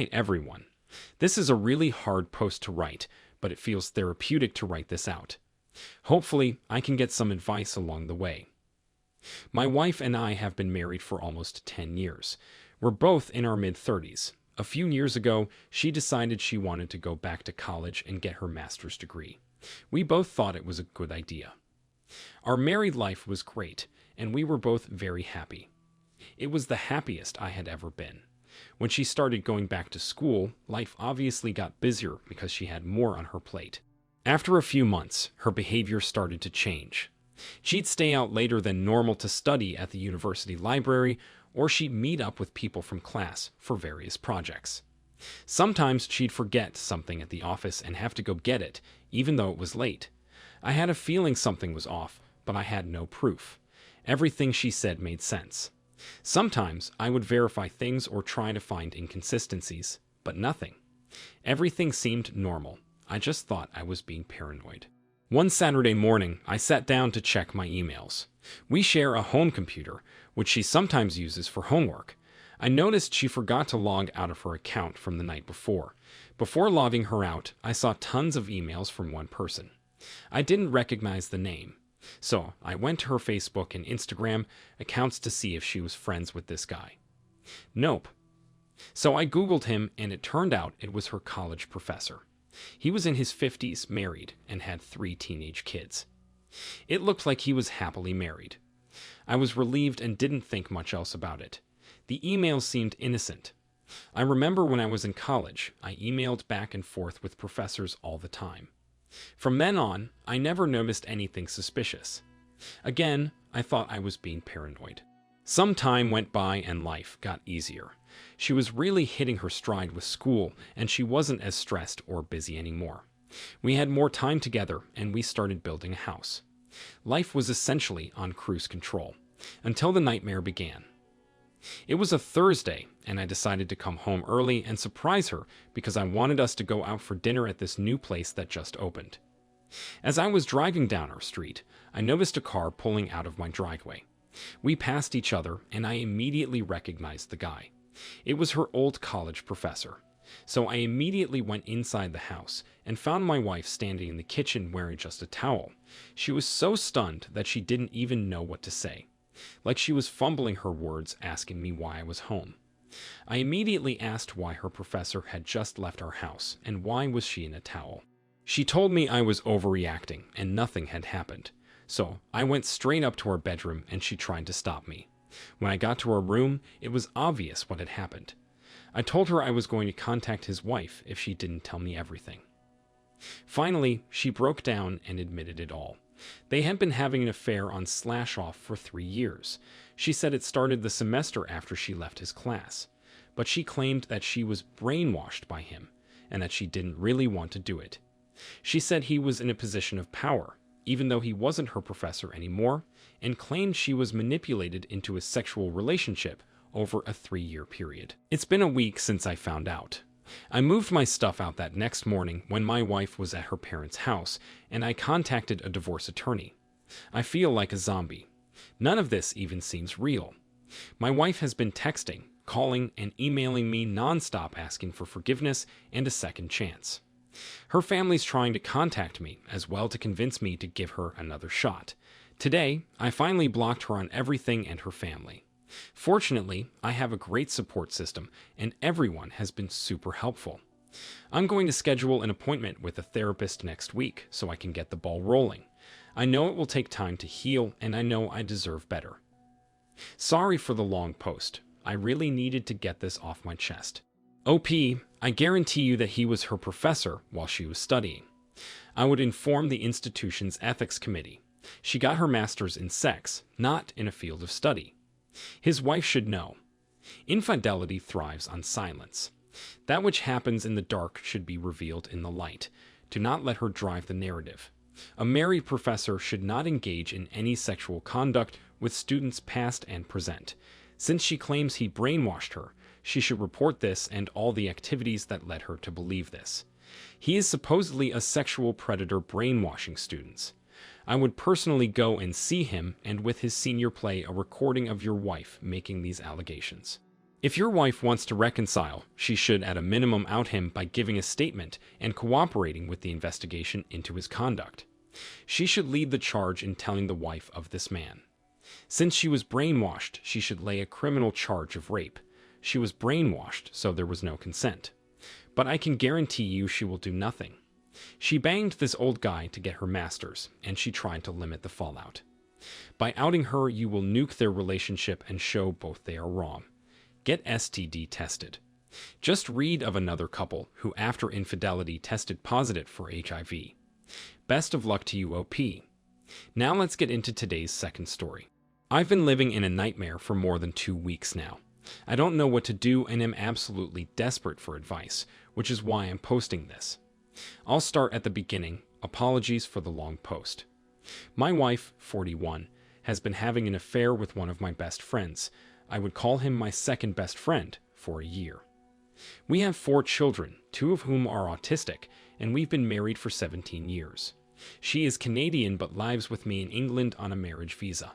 Hi everyone. This is a really hard post to write, but it feels therapeutic to write this out. Hopefully, I can get some advice along the way. My wife and I have been married for almost 10 years. We're both in our mid-30s. A few years ago, she decided she wanted to go back to college and get her master's degree. We both thought it was a good idea. Our married life was great, and we were both very happy. It was the happiest I had ever been. When she started going back to school, life obviously got busier because she had more on her plate. After a few months, her behavior started to change. She'd stay out later than normal to study at the university library, or she'd meet up with people from class for various projects. Sometimes she'd forget something at the office and have to go get it, even though it was late. I had a feeling something was off, but I had no proof. Everything she said made sense. Sometimes I would verify things or try to find inconsistencies, but nothing. Everything seemed normal. I just thought I was being paranoid. One Saturday morning, I sat down to check my emails. We share a home computer, which she sometimes uses for homework. I noticed she forgot to log out of her account from the night before. Before logging her out, I saw tons of emails from one person. I didn't recognize the name. So I went to her Facebook and Instagram accounts to see if she was friends with this guy. Nope. So I Googled him, and it turned out it was her college professor. He was in his 50s, married, and had 3 teenage kids. It looked like he was happily married. I was relieved and didn't think much else about it. The emails seemed innocent. I remember when I was in college, I emailed back and forth with professors all the time. From then on, I never noticed anything suspicious. Again, I thought I was being paranoid. Some time went by and life got easier. She was really hitting her stride with school, and she wasn't as stressed or busy anymore. We had more time together, and we started building a house. Life was essentially on cruise control, until the nightmare began. It was a Thursday, and I decided to come home early and surprise her because I wanted us to go out for dinner at this new place that just opened. As I was driving down our street, I noticed a car pulling out of my driveway. We passed each other, and I immediately recognized the guy. It was her old college professor. So I immediately went inside the house and found my wife standing in the kitchen wearing just a towel. She was so stunned that she didn't even know what to say. Like she was fumbling her words, asking me why I was home. I immediately asked why her professor had just left our house and why was she in a towel. She told me I was overreacting and nothing had happened. So I went straight up to her bedroom and she tried to stop me. When I got to her room, it was obvious what had happened. I told her I was going to contact his wife if she didn't tell me everything. Finally, she broke down and admitted it all. They had been having an affair on slash-off for 3 years. She said it started the semester after she left his class. But she claimed that she was brainwashed by him, and that she didn't really want to do it. She said he was in a position of power, even though he wasn't her professor anymore, and claimed she was manipulated into a sexual relationship over a 3-year period. It's been a week since I found out. I moved my stuff out that next morning when my wife was at her parents' house, and I contacted a divorce attorney. I feel like a zombie. None of this even seems real. My wife has been texting, calling, and emailing me nonstop asking for forgiveness and a second chance. Her family's trying to contact me as well to convince me to give her another shot. Today, I finally blocked her on everything and her family. Fortunately, I have a great support system, and everyone has been super helpful. I'm going to schedule an appointment with a therapist next week so I can get the ball rolling. I know it will take time to heal, and I know I deserve better. Sorry for the long post. I really needed to get this off my chest. OP, I guarantee you that he was her professor while she was studying. I would inform the institution's ethics committee. She got her master's in sex, not in a field of study. His wife should know. Infidelity thrives on silence. That which happens in the dark should be revealed in the light. Do not let her drive the narrative. A married professor should not engage in any sexual conduct with students past and present. Since she claims he brainwashed her, she should report this and all the activities that led her to believe this. He is supposedly a sexual predator brainwashing students. I would personally go and see him and with his senior play a recording of your wife making these allegations. If your wife wants to reconcile, she should at a minimum out him by giving a statement and cooperating with the investigation into his conduct. She should lead the charge in telling the wife of this man. Since she was brainwashed, she should lay a criminal charge of rape. She was brainwashed, so there was no consent. But I can guarantee you she will do nothing. She banged this old guy to get her master's, and she tried to limit the fallout. By outing her, you will nuke their relationship and show both they are wrong. Get STD tested. Just read of another couple who, after infidelity, tested positive for HIV. Best of luck to you, OP. Now let's get into today's second story. I've been living in a nightmare for more than 2 weeks now. I don't know what to do and am absolutely desperate for advice, which is why I'm posting this. I'll start at the beginning. Apologies for the long post. My wife, 41, has been having an affair with one of my best friends. I would call him my second best friend, for a year. We have 4 children, 2 of whom are autistic, and we've been married for 17 years. She is Canadian but lives with me in England on a marriage visa.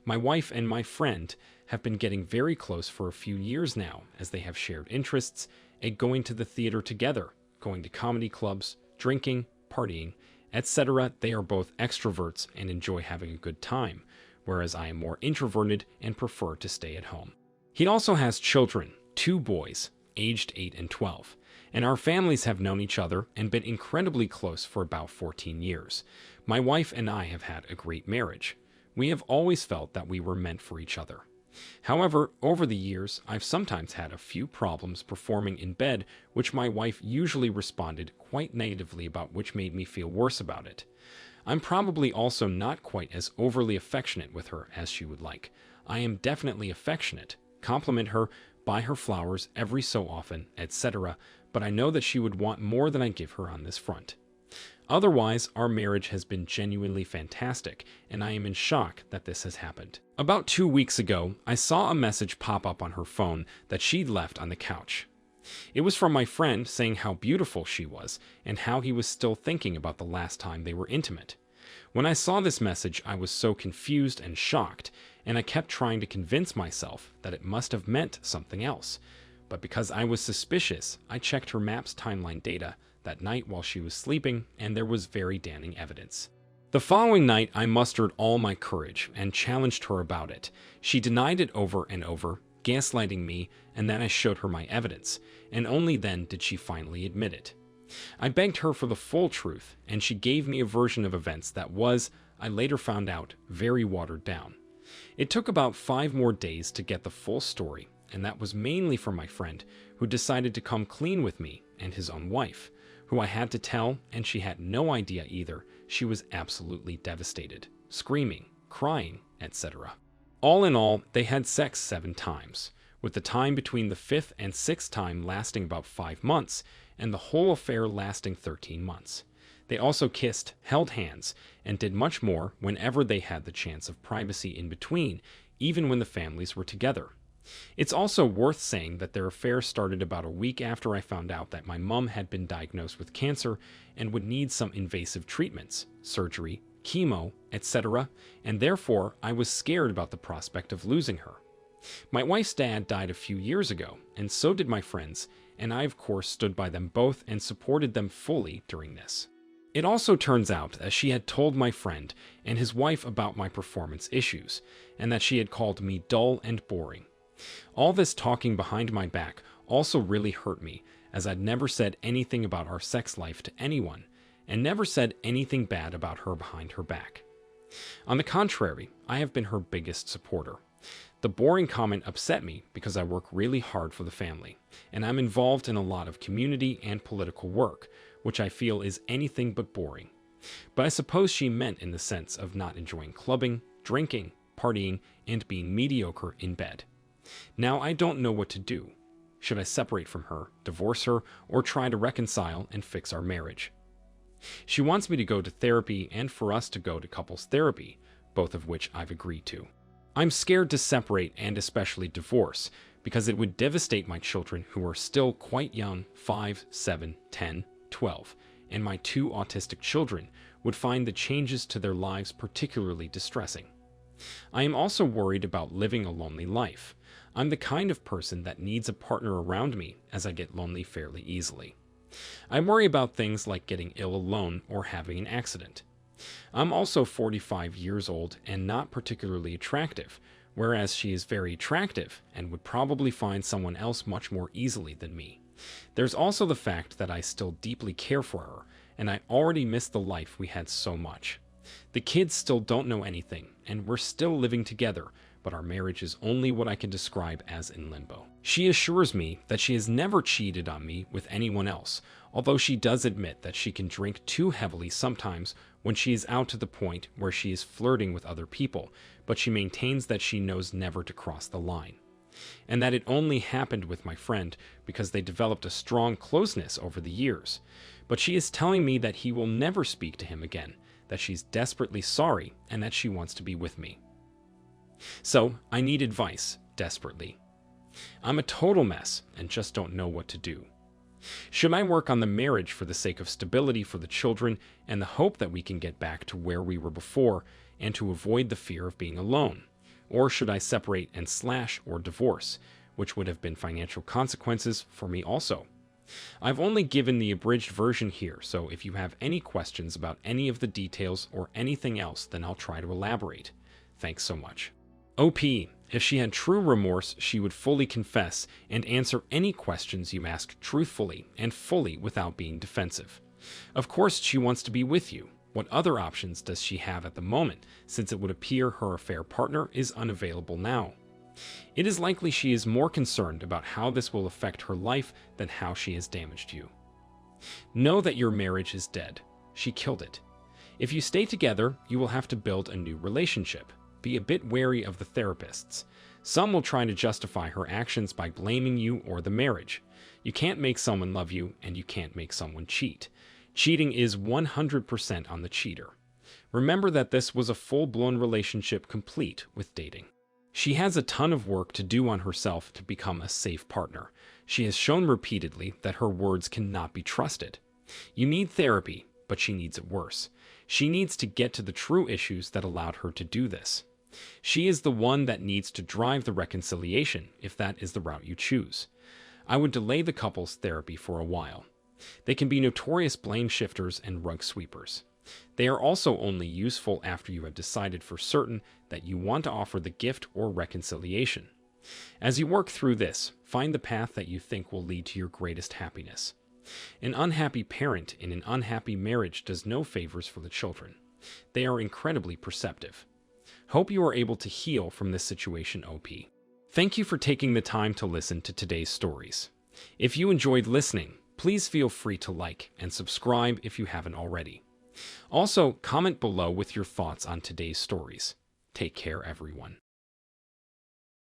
My wife and my friend have been getting very close for a few years now, as they have shared interests at going to the theater together, going to comedy clubs, drinking, partying, etc. They are both extroverts and enjoy having a good time, whereas I am more introverted and prefer to stay at home. He also has children, 2 boys, aged 8 and 12, and our families have known each other and been incredibly close for about 14 years. My wife and I have had a great marriage. We have always felt that we were meant for each other. However, over the years, I've sometimes had a few problems performing in bed, which my wife usually responded quite negatively about, which made me feel worse about it. I'm probably also not quite as overly affectionate with her as she would like. I am definitely affectionate, compliment her, buy her flowers every so often, etc., but I know that she would want more than I give her on this front. Otherwise, our marriage has been genuinely fantastic, and I am in shock that this has happened. About 2 weeks ago, I saw a message pop up on her phone that she'd left on the couch. It was from my friend saying how beautiful she was, and how he was still thinking about the last time they were intimate. When I saw this message, I was so confused and shocked, and I kept trying to convince myself that it must have meant something else. But because I was suspicious, I checked her Maps timeline data that night while she was sleeping, and there was very damning evidence. The following night, I mustered all my courage and challenged her about it. She denied it over and over, gaslighting me, and then I showed her my evidence, and only then did she finally admit it. I begged her for the full truth, and she gave me a version of events that was, I later found out, very watered down. It took about 5 more days to get the full story, and that was mainly from my friend, who decided to come clean with me and his own wife, who I had to tell, and she had no idea either. She was absolutely devastated, screaming, crying, etc. All in all, they had sex 7 times, with the time between the 5th and 6th time lasting about 5 months, and the whole affair lasting 13 months. They also kissed, held hands, and did much more whenever they had the chance of privacy in between, even when the families were together. It's also worth saying that their affair started about a week after I found out that my mom had been diagnosed with cancer and would need some invasive treatments, surgery, chemo, etc., and therefore I was scared about the prospect of losing her. My wife's dad died a few years ago, and so did my friends, and I of course stood by them both and supported them fully during this. It also turns out that she had told my friend and his wife about my performance issues, and that she had called me dull and boring. All this talking behind my back also really hurt me, as I'd never said anything about our sex life to anyone, and never said anything bad about her behind her back. On the contrary, I have been her biggest supporter. The boring comment upset me because I work really hard for the family, and I'm involved in a lot of community and political work, which I feel is anything but boring. But I suppose she meant in the sense of not enjoying clubbing, drinking, partying, and being mediocre in bed. Now I don't know what to do. Should I separate from her, divorce her, or try to reconcile and fix our marriage? She wants me to go to therapy and for us to go to couples therapy, both of which I've agreed to. I'm scared to separate and especially divorce, because it would devastate my children who are still quite young, 5, 7, 10, 12, and my 2 autistic children would find the changes to their lives particularly distressing. I am also worried about living a lonely life. I'm the kind of person that needs a partner around me, as I get lonely fairly easily. I worry about things like getting ill alone or having an accident. I'm also 45 years old and not particularly attractive, whereas she is very attractive and would probably find someone else much more easily than me. There's also the fact that I still deeply care for her, and I already miss the life we had so much. The kids still don't know anything, and we're still living together, but our marriage is only what I can describe as in limbo. She assures me that she has never cheated on me with anyone else, although she does admit that she can drink too heavily sometimes when she is out to the point where she is flirting with other people, but she maintains that she knows never to cross the line, and that it only happened with my friend because they developed a strong closeness over the years. But she is telling me that he will never speak to him again, that she's desperately sorry, and that she wants to be with me. So, I need advice, desperately. I'm a total mess and just don't know what to do. Should I work on the marriage for the sake of stability for the children and the hope that we can get back to where we were before and to avoid the fear of being alone? Or should I separate and slash or divorce, which would have been financial consequences for me also? I've only given the abridged version here, so if you have any questions about any of the details or anything else, then I'll try to elaborate. Thanks so much. OP, if she had true remorse, she would fully confess and answer any questions you ask truthfully and fully without being defensive. Of course, she wants to be with you. What other options does she have at the moment, since it would appear her affair partner is unavailable now? It is likely she is more concerned about how this will affect her life than how she has damaged you. Know that your marriage is dead. She killed it. If you stay together, you will have to build a new relationship. Be a bit wary of the therapists. Some will try to justify her actions by blaming you or the marriage. You can't make someone love you, and you can't make someone cheat. Cheating is 100% on the cheater. Remember that this was a full-blown relationship complete with dating. She has a ton of work to do on herself to become a safe partner. She has shown repeatedly that her words cannot be trusted. You need therapy, but she needs it worse. She needs to get to the true issues that allowed her to do this. She is the one that needs to drive the reconciliation if that is the route you choose. I would delay the couple's therapy for a while. They can be notorious blame shifters and rug sweepers. They are also only useful after you have decided for certain that you want to offer the gift or reconciliation. As you work through this, find the path that you think will lead to your greatest happiness. An unhappy parent in an unhappy marriage does no favors for the children. They are incredibly perceptive. Hope you are able to heal from this situation, OP. Thank you for taking the time to listen to today's stories. If you enjoyed listening, please feel free to like and subscribe if you haven't already. Also, comment below with your thoughts on today's stories. Take care, everyone.